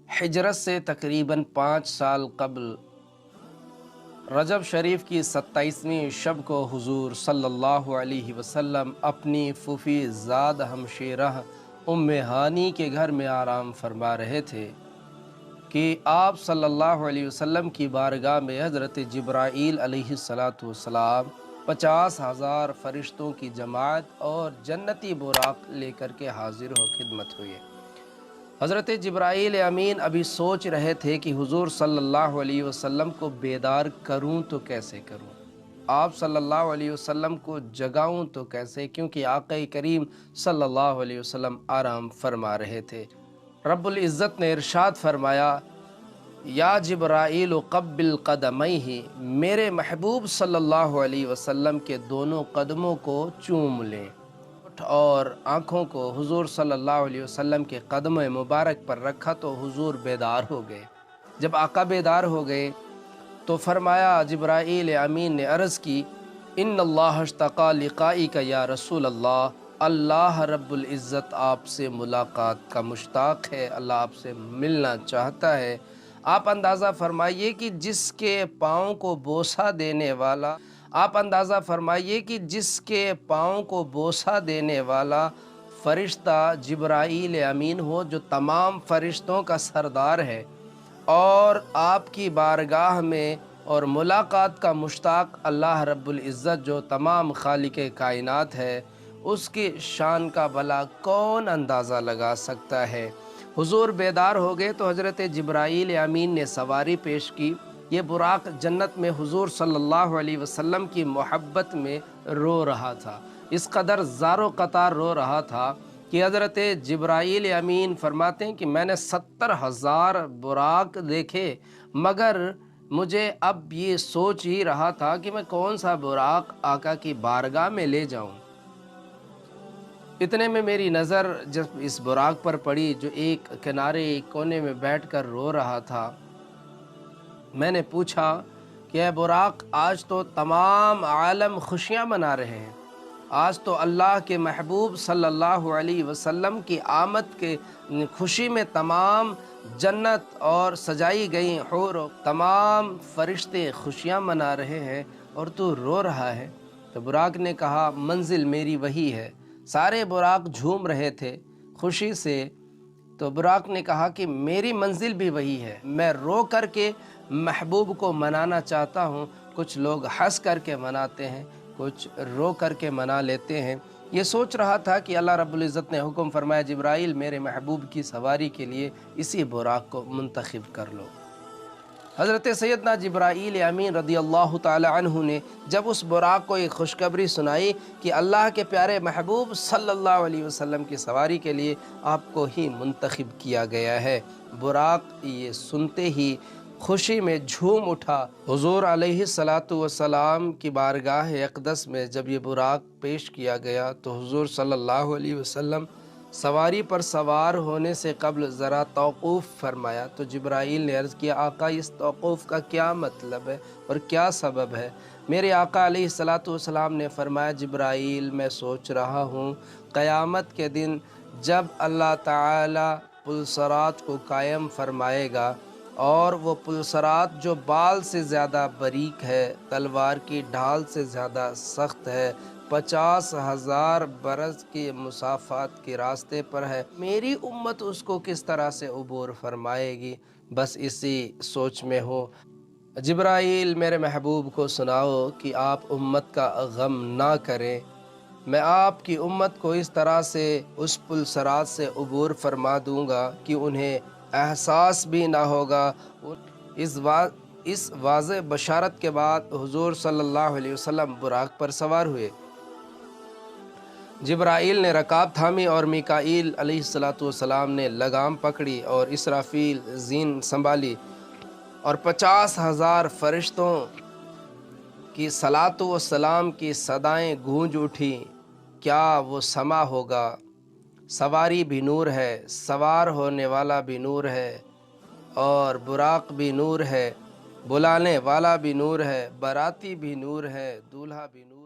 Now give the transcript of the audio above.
ہجرت سے تقریباً 5 سال قبل رجب شریف کی 27ویں شب کو حضور صلی اللہ علیہ وسلم اپنی پھوپھی زاد ہمشیرہ ام ہانی کے گھر میں آرام فرما رہے تھے کہ آپ صلی اللہ علیہ وسلم کی بارگاہ میں حضرت جبرائیل علیہ السلام 50,000 فرشتوں کی جماعت اور جنتی براق لے کر کے حاضر ہو خدمت ہوئے۔ حضرت جبرائیل امین ابھی سوچ رہے تھے کہ حضور صلی اللہ علیہ وسلم کو بیدار کروں تو کیسے کروں، آپ صلی اللہ علیہ وسلم کو جگاؤں تو کیسے، کیونکہ آقا کریم صلی اللہ علیہ وسلم آرام فرما رہے تھے۔ رب العزت نے ارشاد فرمایا، یا جبرائیل قبل قدمیہ، میرے محبوب صلی اللہ علیہ وسلم کے دونوں قدموں کو چوم لیں اور آنکھوں کو حضور صلی اللہ علیہ وسلم کے قدم مبارک پر رکھا تو حضور بیدار ہو گئے۔ جب آقا بیدار ہو گئے تو فرمایا، جبرائیل امین نے عرض کی، ان اللہ اشتاق لقائک یا رسول اللہ، اللہ رب العزت آپ سے ملاقات کا مشتاق ہے، اللہ آپ سے ملنا چاہتا ہے۔ آپ اندازہ فرمائیے کہ جس کے پاؤں کو بوسہ دینے والا جس کے پاؤں کو بوسہ دینے والا فرشتہ جبرائیل امین ہو، جو تمام فرشتوں کا سردار ہے اور آپ کی بارگاہ میں اور ملاقات کا مشتاق اللہ رب العزت جو تمام خالق کائنات ہے، اس کی شان کا بھلا کون اندازہ لگا سکتا ہے۔ حضور بیدار ہو گئے تو حضرت جبرائیل امین نے سواری پیش کی۔ یہ براق جنت میں حضور صلی اللہ علیہ وسلم کی محبت میں رو رہا تھا، اس قدر زار و قطار رو رہا تھا کہ حضرت جبرائیل امین فرماتے ہیں کہ میں نے 70,000 براق دیکھے، مگر مجھے اب یہ سوچ ہی رہا تھا کہ میں کون سا براق آقا کی بارگاہ میں لے جاؤں۔ اتنے میں میری نظر جب اس براق پر پڑی جو ایک کنارے ایک کونے میں بیٹھ کر رو رہا تھا۔ میں نے پوچھا کہ اے براق، آج تو تمام عالم خوشیاں منا رہے ہیں، آج تو اللہ کے محبوب صلی اللہ علیہ وسلم کی آمد کے خوشی میں تمام جنت اور سجائی گئی حور و تمام فرشتے خوشیاں منا رہے ہیں اور تو رو رہا ہے۔ تو براق نے کہا، منزل میری وہی ہے۔ سارے براق جھوم رہے تھے خوشی سے، تو براق نے کہا کہ میری منزل بھی وہی ہے، میں رو کر کے محبوب کو منانا چاہتا ہوں۔ کچھ لوگ ہنس کر کے مناتے ہیں، کچھ رو کر کے منا لیتے ہیں۔ یہ سوچ رہا تھا کہ اللہ رب العزت نے حکم فرمایا، جبرائیل میرے محبوب کی سواری کے لیے اسی براق کو منتخب کر لو۔ حضرت سیدنا جبرائیل امین رضی اللہ تعالی عنہ نے جب اس براق کو ایک خوشخبری سنائی کہ اللہ کے پیارے محبوب صلی اللہ علیہ وسلم کی سواری کے لیے آپ کو ہی منتخب کیا گیا ہے، براق یہ سنتے ہی خوشی میں جھوم اٹھا۔ حضور علیہ السلام کی بارگاہ اقدس میں جب یہ براق پیش کیا گیا تو حضور صلی اللہ علیہ وسلم سواری پر سوار ہونے سے قبل ذرا توقف فرمایا تو جبرائیل نے عرض کیا، آقا اس توقف کا کیا مطلب ہے اور کیا سبب ہے؟ میرے آقا علیہ السلام نے فرمایا، جبرائیل میں سوچ رہا ہوں قیامت کے دن جب اللہ تعالی پلسرات کو قائم فرمائے گا اور وہ پلسرات جو بال سے زیادہ باریک ہے، تلوار کی ڈھال سے زیادہ سخت ہے، 50,000 برس کی مسافات کے راستے پر ہے، میری امت اس کو کس طرح سے عبور فرمائے گی؟ بس اسی سوچ میں ہو۔ جبرائیل میرے محبوب کو سناؤ کہ آپ امت کا غم نہ کریں، میں آپ کی امت کو اس طرح سے اس پلسرات سے عبور فرما دوں گا کہ انہیں احساس بھی نہ ہوگا۔ اس واضح بشارت کے بعد حضور صلی اللہ علیہ وسلم براق پر سوار ہوئے۔ جبرائیل نے رکاب تھامی اور میکائیل علیہ السلام نے لگام پکڑی اور اسرافیل زین سنبھالی اور 50,000 فرشتوں کی صلاۃ و سلام کی صدائیں گونج اٹھی۔ کیا وہ سما ہوگا؟ سواری بھی نور ہے، سوار ہونے والا بھی نور ہے اور براق بھی نور ہے، بلانے والا بھی نور ہے، باراتی بھی نور ہے، دولہا بھی نور ہے۔